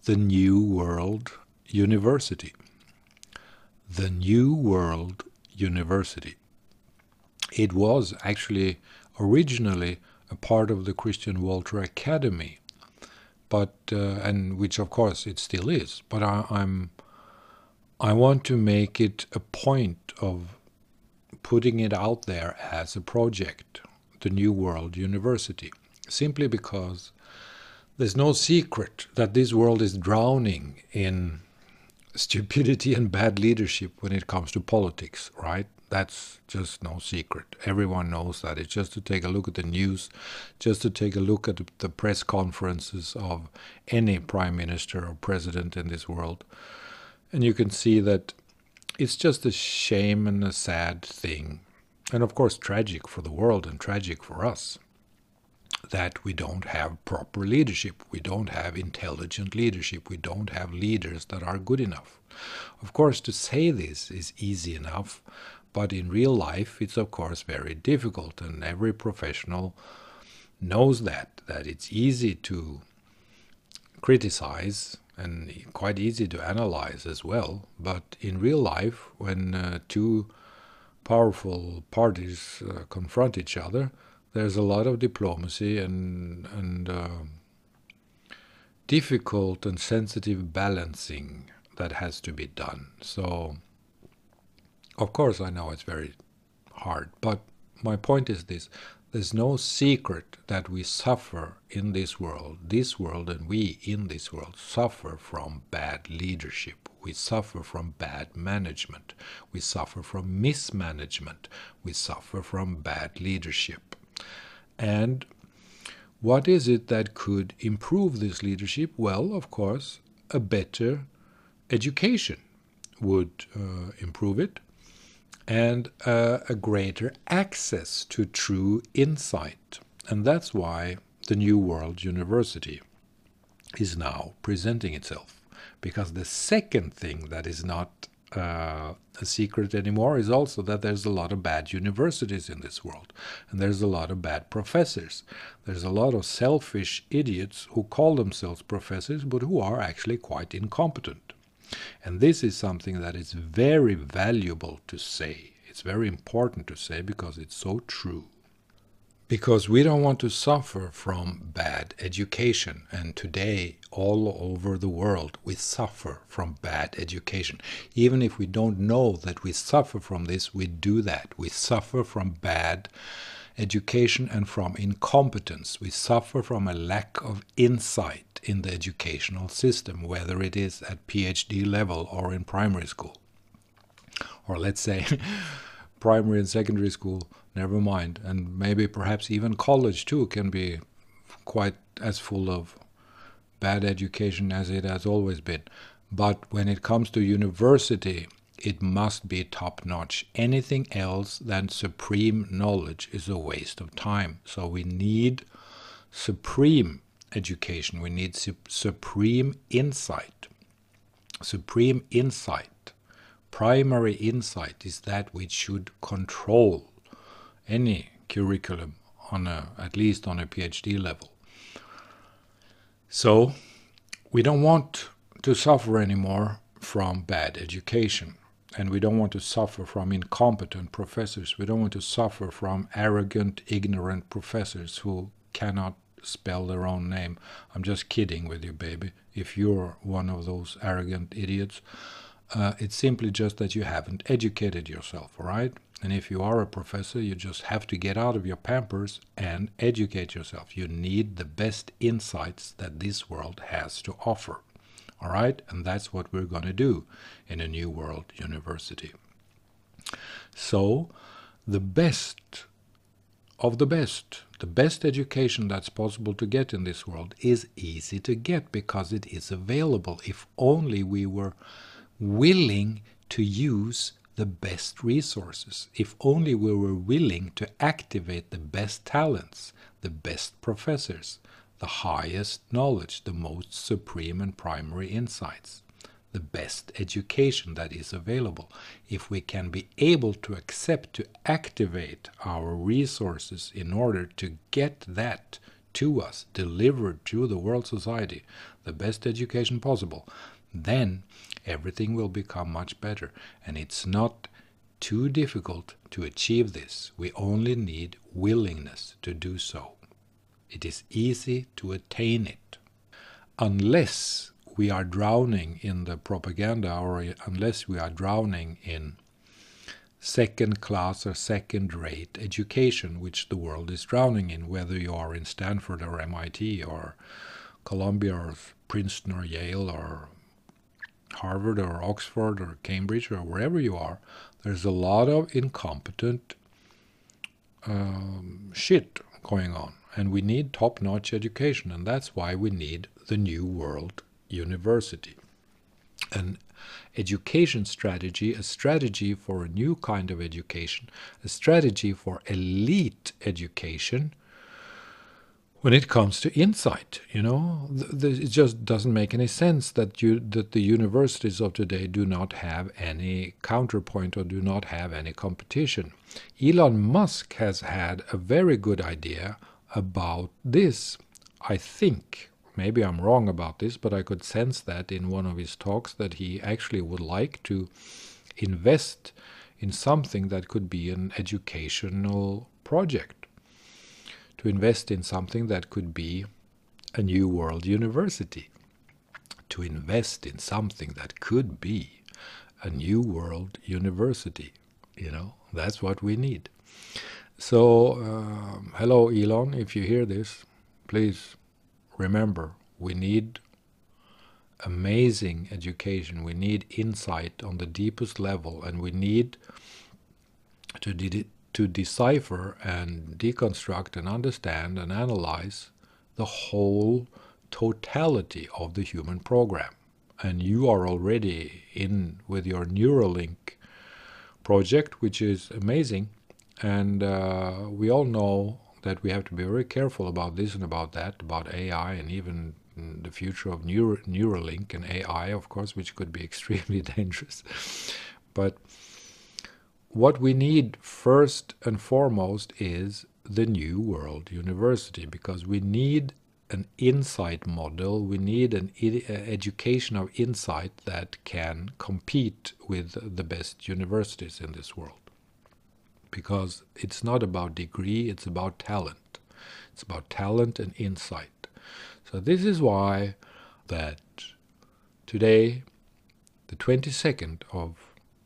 the New World University. The New World University. It was actually originally a part of the Christian Wolther Academy, but and which of course it still is. But I want to make it a point of putting it out there as a project, the New World University, simply because there's no secret that this world is drowning in stupidity and bad leadership when it comes to politics, right? That's just no secret. Everyone knows that. It's just to take a look at the news, just to take a look at the press conferences of any prime minister or president in this world. And you can see that it's just a shame and a sad thing. And of course tragic for the world and tragic for us, that we don't have proper leadership. We don't have intelligent leadership. We don't have leaders that are good enough. Of course, to say this is easy enough, but in real life it's of course very difficult, and every professional knows that it's easy to criticize and quite easy to analyze as well. But in real life, when two powerful parties confront each other, there's a lot of diplomacy and difficult and sensitive balancing that has to be done. So, of course, I know it's very hard, but my point is this. There's no secret that we suffer in this world and we in this world suffer from bad leadership. We suffer from bad management. We suffer from mismanagement. We suffer from bad leadership. And what is it that could improve this leadership? Well, of course, a better education would improve it, and a greater access to true insight. And that's why the New World University is now presenting itself. Because the second thing that is not a secret anymore is also that there's a lot of bad universities in this world, and there's a lot of bad professors. There's a lot of selfish idiots who call themselves professors but who are actually quite incompetent. And this is something that is very valuable to say. It's very important to say because it's so true. Because we don't want to suffer from bad education. And today, all over the world, we suffer from bad education. Even if we don't know that we suffer from this, we do that. We suffer from bad education and from incompetence. We suffer from a lack of insight in the educational system, whether it is at PhD level or in primary school. Or let's say primary and secondary school, never mind. And maybe perhaps even college too can be quite as full of bad education as it has always been. But when it comes to university, it must be top-notch. Anything else than supreme knowledge is a waste of time. So we need supreme education. We need supreme insight. Supreme insight, primary insight, is that which should control any curriculum on at least on a PhD level. So we don't want to suffer anymore from bad education, and we don't want to suffer from incompetent professors. We don't want to suffer from arrogant, ignorant professors who cannot spell their own name. I'm just kidding with you, baby. If you're one of those arrogant idiots, it's simply just that you haven't educated yourself, all right? And if you are a professor, you just have to get out of your pampers and educate yourself. You need the best insights that this world has to offer, all right? And that's what we're going to do in a New World University. So the best of the best education that's possible to get in this world is easy to get because it is available if only we were willing to use the best resources, if only we were willing to activate the best talents, the best professors, the highest knowledge, the most supreme and primary insights, the best education that is available. If we can be able to accept to activate our resources in order to get that to us, delivered to the world society, the best education possible, then everything will become much better. And it's not too difficult to achieve this. We only need willingness to do so. It is easy to attain it. Unless we are drowning in the propaganda, or unless we are drowning in second class or second rate education, which the world is drowning in, whether you are in Stanford or MIT or Columbia or Princeton or Yale or Harvard or Oxford or Cambridge or wherever you are, there's a lot of incompetent shit going on. And we need top-notch education, and that's why we need the New World University. An education strategy, a strategy for a new kind of education, a strategy for elite education when it comes to insight. It just doesn't make any sense that the universities of today do not have any counterpoint or do not have any competition. Elon Musk has had a very good idea about this. I think, maybe I'm wrong about this, but I could sense that in one of his talks, that he actually would like to invest in something that could be an educational project, to invest in something that could be a New World University, to invest in something that could be a New World University. That's what we need. So, hello Elon, if you hear this, please remember, we need amazing education, we need insight on the deepest level, and we need to decipher and deconstruct and understand and analyze the whole totality of the human program. And you are already in with your Neuralink project, which is amazing. And we all know that we have to be very careful about this and about that, about AI, and even the future of Neuralink and AI, of course, which could be extremely dangerous. But what we need first and foremost is the New World University, because we need an insight model, we need an education of insight that can compete with the best universities in this world. Because it's not about degree, it's about talent. It's about talent and insight. So this is why that today, the 22nd of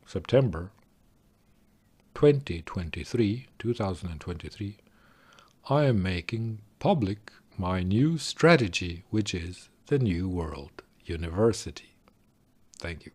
September, 2023, I am making public my new strategy, which is the New World University. Thank you.